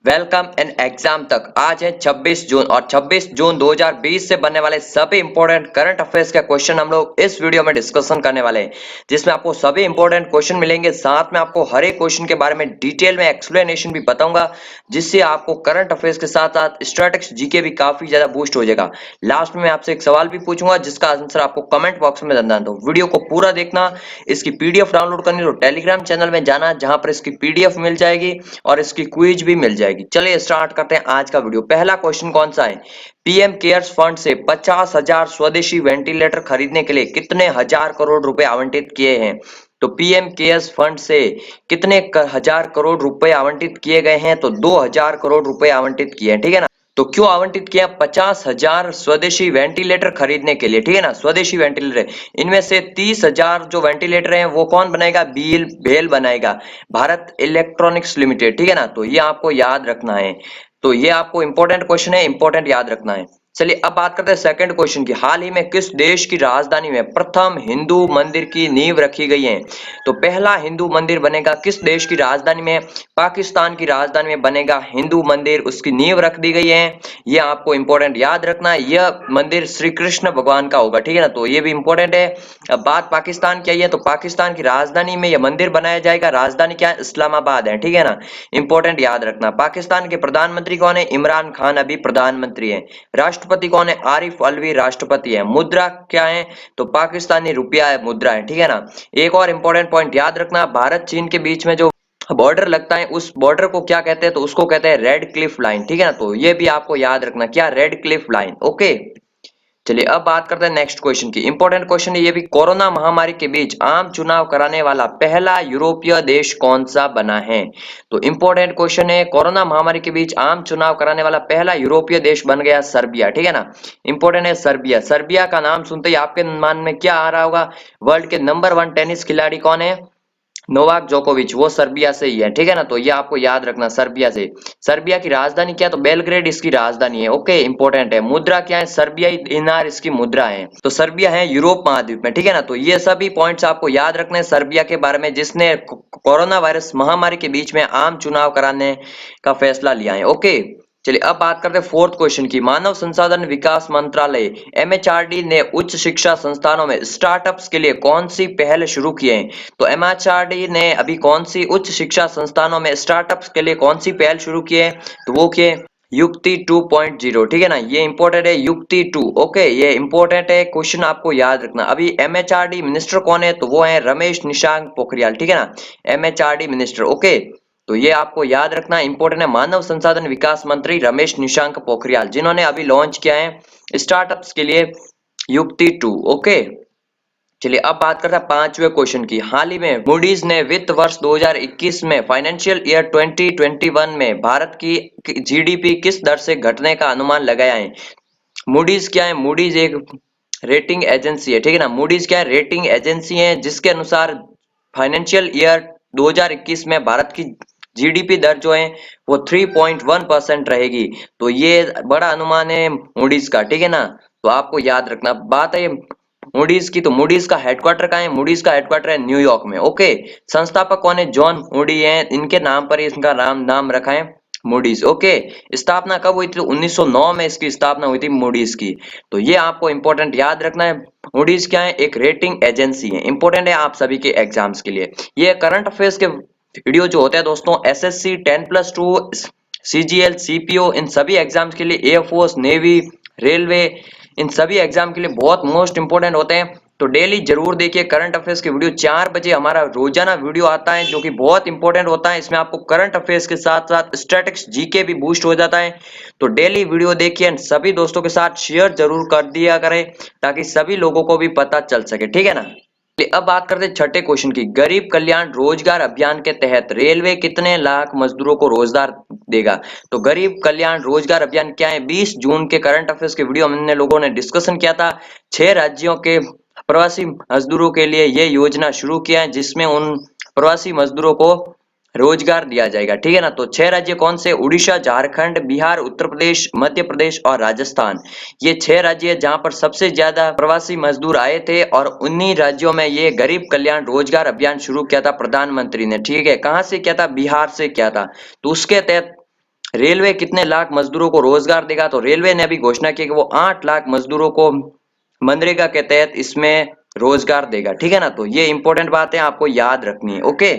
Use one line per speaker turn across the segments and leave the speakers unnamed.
Welcome in exam तक। आज है 26 जून और 26 जून 2020 से बनने वाले सभी इंपॉर्टेंट करंट अफेयर्स के क्वेश्चन हम लोग इस वीडियो में डिस्कशन करने वाले हैं, जिसमें आपको सभी इंपॉर्टेंट क्वेश्चन मिलेंगे। साथ में आपको हर एक क्वेश्चन के बारे में डिटेल में एक्सप्लेनेशन भी बताऊंगा, जिससे आपको करंट अफेयर्स के साथ साथ स्टैटिक्स जीके भी काफी ज्यादा बूस्ट हो जाएगा। लास्ट में आपसे एक सवाल भी पूछूंगा, जिसका आंसर आपको कमेंट बॉक्स में देना। तो वीडियो को पूरा देखना। इसकी पीडीएफ डाउनलोड करनी तो टेलीग्राम चैनल में जाना, जहां पर इसकी पीडीएफ मिल जाएगी और इसकी क्विज भी मिल जाएगी। चलिए स्टार्ट करते हैं आज का वीडियो। पहला क्वेश्चन कौन सा है? पीएम केयर्स फंड से 50,000 स्वदेशी वेंटिलेटर खरीदने के लिए कितने हजार करोड़ रुपए आवंटित किए हैं? तो पीएम केयर्स फंड से कितने हजार करोड़ रुपए आवंटित किए गए हैं? तो 2,000 करोड़ रुपए आवंटित किए हैं, ठीक है ना। तो क्यों आवंटित किया? 50,000 स्वदेशी वेंटिलेटर खरीदने के लिए, ठीक है ना। स्वदेशी वेंटिलेटर, इनमें से 30,000 जो वेंटिलेटर हैं वो कौन बनाएगा? बेल बनाएगा, भारत इलेक्ट्रॉनिक्स लिमिटेड, ठीक है ना। तो ये आपको याद रखना है। तो ये आपको इंपॉर्टेंट क्वेश्चन है, इंपॉर्टेंट याद रखना है। चलिए अब बात करते हैं सेकंड क्वेश्चन की। हाल ही में किस देश की राजधानी में प्रथम हिंदू मंदिर की नींव रखी गई है? तो पहला हिंदू मंदिर बनेगा किस देश की राजधानी में? पाकिस्तान की राजधानी में बनेगा हिंदू मंदिर, उसकी नींव रख दी गई है। ये आपको इंपॉर्टेंट याद रखना है। यह मंदिर श्री कृष्ण भगवान का होगा, ठीक है ना। तो ये भी इंपॉर्टेंट है। अब बात पाकिस्तान की आई है, तो पाकिस्तान की राजधानी में यह मंदिर बनाया जाएगा। राजधानी क्या है? इस्लामाबाद है, ठीक है ना। इंपॉर्टेंट याद रखना। पाकिस्तान के प्रधानमंत्री कौन है? इमरान खान अभी प्रधानमंत्री है। राष्ट्रपति कौन है? आरिफ अलवी राष्ट्रपति है। मुद्रा क्या है? तो पाकिस्तानी रुपया है, मुद्रा है, ठीक है ना। एक और इंपॉर्टेंट पॉइंट याद रखना, भारत चीन के बीच में जो बॉर्डर लगता है, उस बॉर्डर को क्या कहते हैं? तो उसको कहते हैं रेड क्लिफ लाइन, ठीक है ना। तो ये भी आपको याद रखना, क्या? Red Cliff line, okay. चलिए अब बात करते हैं नेक्स्ट क्वेश्चन की। इंपॉर्टेंट क्वेश्चन है ये भी। कोरोना महामारी के बीच आम चुनाव कराने वाला पहला यूरोपीय देश कौन सा बना है? तो इंपॉर्टेंट क्वेश्चन है, कोरोना महामारी के बीच आम चुनाव कराने वाला पहला यूरोपीय देश बन गया सर्बिया, ठीक है ना। इंपॉर्टेंट है सर्बिया। सर्बिया का नाम सुनते ही आपके मन में क्या आ रहा होगा? वर्ल्ड के नंबर 1 टेनिस खिलाड़ी कौन है? नोवाक जोकोविच, वो सर्बिया से ही है, ठीक है ना। तो ये आपको याद रखना, सर्बिया से। सर्बिया की राजधानी क्या? तो बेलग्रेड इसकी राजधानी है, ओके। इंपॉर्टेंट है। मुद्रा क्या है? सर्बियाई दिनार इसकी मुद्रा है। तो सर्बिया है यूरोप महाद्वीप में, ठीक है ना। तो ये सभी पॉइंट्स आपको याद रखने हैं सर्बिया के बारे में, जिसने कोरोना वायरस महामारी के बीच में आम चुनाव कराने का फैसला लिया है, ओके। चलिए अब बात करते हैं फोर्थ क्वेश्चन की। मानव संसाधन विकास मंत्रालय एमएचआरडी ने उच्च शिक्षा संस्थानों में स्टार्टअप्स के लिए कौन सी पहल शुरू की है? तो एमएचआरडी ने अभी कौन सी उच्च शिक्षा संस्थानों में स्टार्टअप्स के लिए कौन सी पहल शुरू की है? तो वो की है युक्ति 2.0, ठीक है ना। ये इंपॉर्टेंट है, युक्ति 2, ओके। ये इंपॉर्टेंट है, क्वेश्चन आपको याद रखना। अभी एमएचआरडी मिनिस्टर कौन है? तो वो है रमेश निशांक पोखरियाल, ठीक है ना। MHRD minister, okay. तो ये आपको याद रखना इंपॉर्टेंट है। मानव संसाधन विकास मंत्री रमेश निशांक पोखरियाल, जिन्होंने अभी लॉन्च किया है स्टार्टअप्स के लिए युक्ति 2, ओके। चलिए अब बात करते हैं पांचवें क्वेश्चन की। हाल ही में मूडीज ने वित्त वर्ष 2021 में फाइनेंशियल ईयर 2021 में भारत की जीडीपी किस दर से घटने का अनुमान लगाया है? मूडीज क्या है? मूडीज एक रेटिंग एजेंसी है, ठीक है ना। मूडीज क्या है? रेटिंग एजेंसी है, जिसके अनुसार फाइनेंशियल ईयर 2021 में भारत की जीडीपी दर जो है वो 3.1% रहेगी। तो ये बड़ा अनुमान है मूडीज का, ठीक है ना। तो आपको याद रखना। बात है मूडीज की, तो मूडीज का हेडक्वार्टर कहाँ है? मूडीज का हेडक्वार्टर है न्यूयॉर्क में, ओके। संस्थापक कौन है? जॉन मूडी है, इनके नाम पर ही इसका नाम रखा है मूडीज, ओके। स्थापना कब हुई थी? 1909 में इसकी स्थापना हुई थी मूडीज की। तो ये आपको इंपॉर्टेंट याद रखना है। मूडीज क्या है? एक रेटिंग एजेंसी है, इंपॉर्टेंट है आप सभी के एग्जाम्स के लिए। ये करंट अफेयर्स के वीडियो जो होते हैं दोस्तों, एसएससी 10+2, सीजीएल, सीपीओ, इन सभी एग्जाम्स के लिए, एयरफोर्स, नेवी, रेलवे, इन सभी एग्जाम के लिए बहुत मोस्ट इंपोर्टेंट होते हैं। तो डेली जरूर देखिए करंट अफेयर्स की वीडियो। 4 बजे हमारा रोजाना वीडियो आता है, जो कि बहुत इंपॉर्टेंट होता है। इसमें आपको करंट अफेयर्स के साथ साथ स्टैटिक्स जीके भी बूस्ट हो जाता है। तो डेली वीडियो देखिए एंड सभी दोस्तों के साथ शेयर जरूर कर दिया करें, ताकि सभी लोगों को भी पता चल सके, ठीक है ना। अब बात करते हैं छठे क्वेश्चन की। गरीब कल्याण रोजगार अभियान के तहत रेलवे कितने लाख मजदूरों को रोजगार देगा? तो गरीब कल्याण रोजगार अभियान क्या है? 20 जून के करंट अफेयर्स के वीडियो हमने लोगों ने डिस्कशन किया था। 6 राज्यों के प्रवासी मजदूरों के लिए ये योजना शुरू किया है, जिसमें उन प्रवासी मजदूरों को रोजगार दिया जाएगा, ठीक है ना। तो 6 राज्य कौन से? उड़ीसा, झारखंड, बिहार, उत्तर प्रदेश, मध्य प्रदेश और राजस्थान। ये 6 राज्य है जहां पर सबसे ज्यादा प्रवासी मजदूर आए थे, और उन्हीं राज्यों में ये गरीब कल्याण रोजगार अभियान शुरू किया था प्रधानमंत्री ने, ठीक है। कहां से किया था? बिहार से किया था। तो उसके तहत रेलवे कितने लाख मजदूरों को रोजगार देगा? तो रेलवे ने अभी घोषणा की कि वो 8 लाख मजदूरों को मनरेगा के तहत इसमें रोजगार देगा। ठीक है ना, तो ये इंपॉर्टेंट बात है, आपको याद रखनी है। ओके,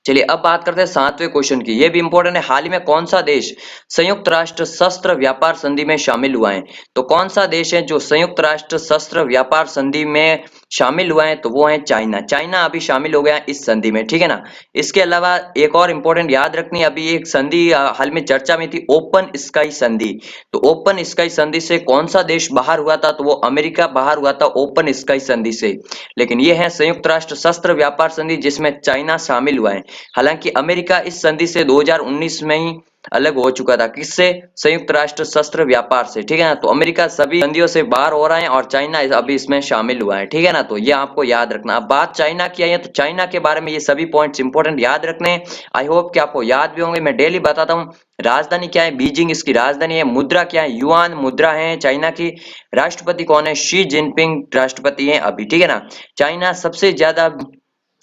चलिए अब बात करते हैं 7वें क्वेश्चन की। ये भी इंपॉर्टेंट है। हाल ही में कौन सा देश संयुक्त राष्ट्र शस्त्र व्यापार संधि में शामिल हुआ है? तो कौन सा देश है जो संयुक्त राष्ट्र शस्त्र व्यापार संधि में शामिल हुआ है? तो वो है चाइना। चाइना अभी शामिल हो गया है इस संधि में। ठीक है ना, इसके अलावा एक और इंपॉर्टेंट याद रखनी है, अभी एक संधि हाल में चर्चा में थी, ओपन स्काई संधि। तो ओपन स्काई संधि से कौन सा देश बाहर हुआ था? तो वो अमेरिका बाहर हुआ था ओपन स्काई संधि से। लेकिन ये है संयुक्त राष्ट्र शस्त्र व्यापार संधि जिसमें चाइना शामिल हुआ है। हालांकि अमेरिका इस संधि से 2019 में ही अलग हो चुका था। किससे? संयुक्त राष्ट्र शस्त्र व्यापार से। ठीक है ना, तो अमेरिका सभी संधियों से बाहर हो रहा है और चाइना अभी इसमें शामिल हुआ है। ठीक है ना, तो ये आपको याद रखना। अब बात चाइना की आई है, तो चाइना के बारे में ये सभी पॉइंट्स इंपॉर्टेंट याद रखने हैं। आई होप कि आपको याद भी होंगे। मैं डेली बताता हूँ। राजधानी क्या है? बीजिंग इसकी राजधानी है। मुद्रा क्या है? युआन मुद्रा है चाइना की। राष्ट्रपति कौन है? शी जिनपिंग राष्ट्रपति है अभी। ठीक है ना, चाइना सबसे ज्यादा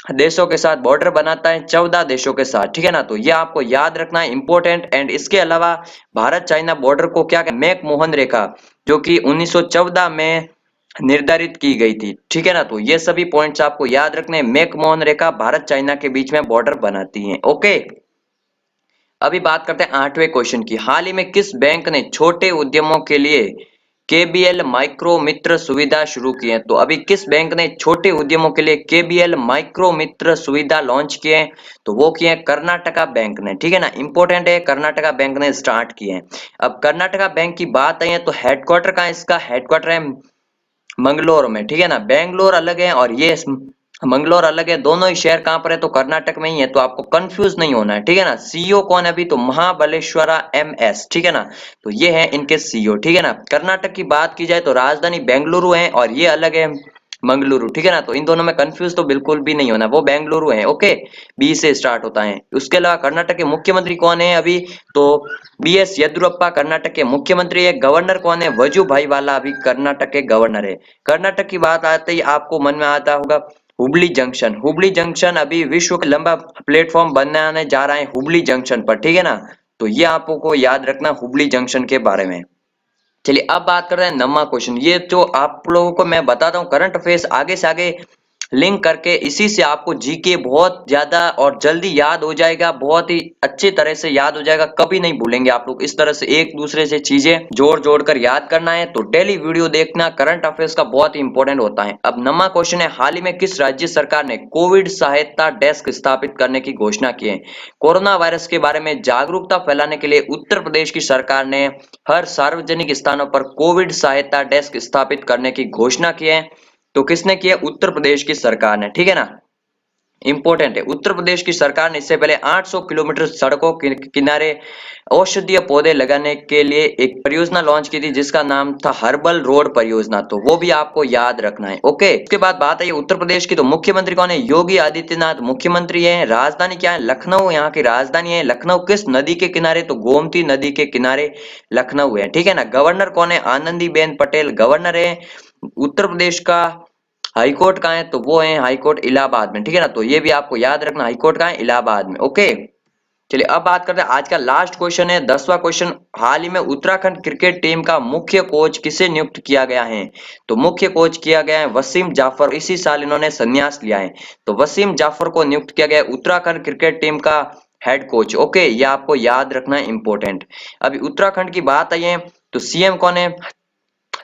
देशों के साथ बॉर्डर बनाता है, 14 देशों के साथ। ठीक है ना, तो ये आपको याद रखना है, इंपॉर्टेंट। एंड इसके अलावा भारत चाइना बॉर्डर को क्या मैक मोहन रेखा, जो कि 1914 में निर्धारित की गई थी। ठीक है ना, तो ये सभी पॉइंट्स आपको याद रखने हैं। मैक मोहन रेखा भारत चाइना के बीच में बॉर्डर बनाती है। ओके, अभी बात करते हैं 8वें क्वेश्चन की। हाल ही में किस बैंक ने छोटे उद्यमों के लिए केबीएल माइक्रो मित्र सुविधा शुरू की है? तो अभी किस बैंक ने छोटे उद्यमों के लिए केबीएल माइक्रो मित्र सुविधा लॉन्च की है? तो वो की है कर्नाटका बैंक ने। ठीक है ना, इंपॉर्टेंट है, कर्नाटका बैंक ने स्टार्ट की है। अब कर्नाटका बैंक की बात आई है तो हेडक्वार्टर कहाँ है इसका? हेडक्वार्टर है मंगलोर में। ठीक है ना, बेंगलोर अलग है और ये मंगलोर अलग है। दोनों ही शहर कहाँ पर है? तो कर्नाटक में ही है। तो आपको कंफ्यूज नहीं होना है। ठीक है ना, सीईओ कौन है अभी? तो महाबलेश्वरा एमएस। ठीक है ना, तो ये है इनके सीईओ। ठीक है ना, कर्नाटक की बात की जाए तो राजधानी बेंगलुरु है और ये अलग है मंगलुरु। ठीक है ना, तो इन दोनों में कंफ्यूज तो बिल्कुल भी नहीं होना, वो बेंगलुरु है। ओके, बी से स्टार्ट होता है। उसके अलावा कर्नाटक के मुख्यमंत्री कौन है अभी? तो बीएस येदुरप्पा कर्नाटक के मुख्यमंत्री है। गवर्नर कौन है? वजुभाई वाला अभी कर्नाटक के गवर्नर है। कर्नाटक की बात आते ही आपको मन में आता होगा हुबली जंक्शन। हुबली जंक्शन अभी विश्व का लंबा प्लेटफॉर्म बनाने जा रहा है हुबली जंक्शन पर। ठीक है ना, तो ये आपको याद रखना हुबली जंक्शन के बारे में। चलिए अब बात कर रहे हैं 9वां क्वेश्चन। ये जो आप लोगों को मैं बताता हूँ करंट अफेयर्स आगे से आगे लिंक करके, इसी से आपको जीके बहुत ज्यादा और जल्दी याद हो जाएगा, बहुत ही अच्छी तरह से याद हो जाएगा, कभी नहीं भूलेंगे आप लोग। इस तरह से एक दूसरे से चीजें जोड़ जोड़ कर याद करना है, तो डेली वीडियो देखना करंट अफेयर्स का बहुत ही इंपॉर्टेंट होता है। अब 9वां क्वेश्चन है, हाल ही में किस राज्य सरकार ने कोविड सहायता डेस्क स्थापित करने की घोषणा की है? कोरोना वायरस के बारे में जागरूकता फैलाने के लिए उत्तर प्रदेश की सरकार ने हर सार्वजनिक स्थानों पर कोविड सहायता डेस्क स्थापित करने की घोषणा की है। तो किसने किया? उत्तर प्रदेश की सरकार ने। ठीक है ना, इंपॉर्टेंट है। उत्तर प्रदेश की सरकार ने इससे पहले 800 किलोमीटर सड़कों के किनारे औषधीय पौधे लगाने के लिए एक परियोजना लॉन्च की थी जिसका नाम था हर्बल रोड परियोजना। तो वो भी आपको याद रखना है। ओके, उसके बाद बात आई उत्तर प्रदेश की, तो मुख्यमंत्री कौन है? योगी आदित्यनाथ मुख्यमंत्री है। राजधानी क्या है? लखनऊ यहाँ की राजधानी है। लखनऊ किस नदी के किनारे? तो गोमती नदी के किनारे लखनऊ है। ठीक है ना, गवर्नर कौन है? आनंदीबेन पटेल गवर्नर है। उत्तर प्रदेश का हाई कोर्ट कहाँ है? तो वो है हाई कोर्ट इलाहाबाद में। ठीक है ना, तो ये भी आपको याद रखना, हाई कोर्ट कहाँ है? इलाहाबाद में। ओके, चलिए अब बात करते हैं आज का लास्ट क्वेश्चन है 10वां क्वेश्चन। हाल ही में उत्तराखंड क्रिकेट टीम का मुख्य कोच किसे नियुक्त किया गया है? तो मुख्य कोच किया गया है वसीम जाफर। इसी साल इन्होंने संन्यास लिया है। तो वसीम जाफर को नियुक्त किया गया है उत्तराखंड क्रिकेट टीम का हेड कोच। ओके, ये आपको याद रखना है, इंपॉर्टेंट। अभी उत्तराखंड की बात आई है तो सीएम कौन है?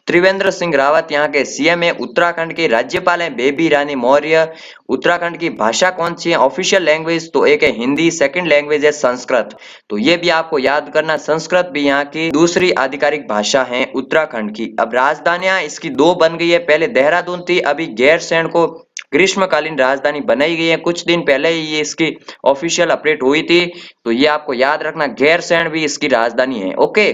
त्रिवेंद्र सिंह रावत यहाँ के सीएम है। उत्तराखंड के राज्यपाल हैं बेबी रानी मौर्य। उत्तराखंड की भाषा कौन सी है? ऑफिशियल लैंग्वेज तो एक है हिंदी, सेकंड लैंग्वेज है संस्कृत। तो ये भी आपको याद करना, संस्कृत भी यहाँ की दूसरी आधिकारिक भाषा है उत्तराखंड की। अब राजधानियां इसकी दो बन गई है, पहले देहरादून थी, अभी गैरसैंण को ग्रीष्मकालीन राजधानी बनाई गई है। कुछ दिन पहले ही ये इसकी ऑफिशियल अपडेट हुई थी, तो ये आपको याद रखना, गैरसैंण भी इसकी राजधानी है। ओके,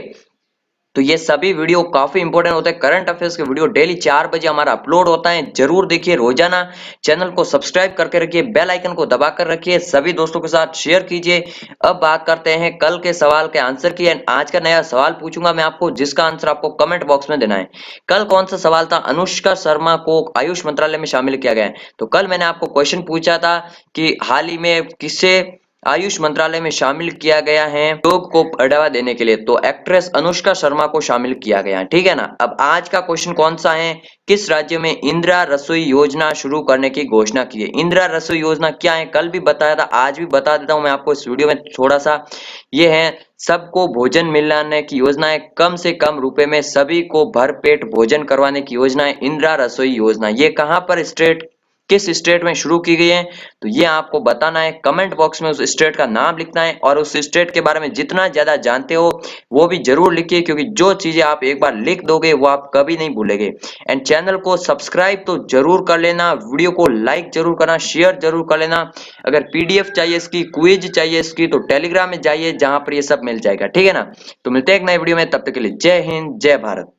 तो ये सभी वीडियो काफी इंपॉर्टेंट होते हैं। करंट अफेयर्स के वीडियो डेली 4 बजे हमारा अपलोड होता है, जरूर देखिए रोजाना। चैनल को सब्सक्राइब करके रखिए, बेल आइकन को दबाकर रखिए, सभी दोस्तों के साथ शेयर कीजिए। अब बात करते हैं कल के सवाल के आंसर की। आज का नया सवाल पूछूंगा मैं आपको, जिसका आंसर आपको कमेंट बॉक्स में देना है। कल कौन सा सवाल था? अनुष्का शर्मा को आयुष मंत्रालय में शामिल किया गया है। तो कल मैंने आपको क्वेश्चन पूछा था कि हाल ही में किससे आयुष मंत्रालय में शामिल किया गया है योग को बढ़ावा देने के लिए, तो एक्ट्रेस अनुष्का शर्मा को शामिल किया गया है, ठीक है ना। अब आज का क्वेश्चन कौन सा है, किस राज्य में इंदिरा रसोई योजना शुरू करने की घोषणा की है। इंदिरा रसोई योजना क्या है, कल भी बताया था, आज भी बता देता हूं मैं आपको इस वीडियो में थोड़ा सा। ये है सबको भोजन मिलाने की योजना है, कम से कम रुपए में सभी को भरपेट भोजन करवाने की योजना है इंदिरा रसोई योजना। ये कहां पर स्टेट, किस स्टेट में शुरू की गई है, तो ये आपको बताना है, कमेंट बॉक्स में उस स्टेट का नाम लिखना है और उस स्टेट के बारे में जितना ज्यादा जानते हो वो भी जरूर लिखिए, क्योंकि जो चीजें आप एक बार लिख दोगे वो आप कभी नहीं भूलेंगे। एंड चैनल को सब्सक्राइब तो जरूर कर लेना, वीडियो को लाइक जरूर करना, शेयर जरूर कर लेना। अगर पीडीएफ चाहिए इसकी, क्विज चाहिए इसकी, तो टेलीग्राम में जाइए, जहां पर ये सब मिल जाएगा, ठीक है ना। तो मिलते हैं एक नए वीडियो में, तब तक के लिए जय हिंद जय भारत।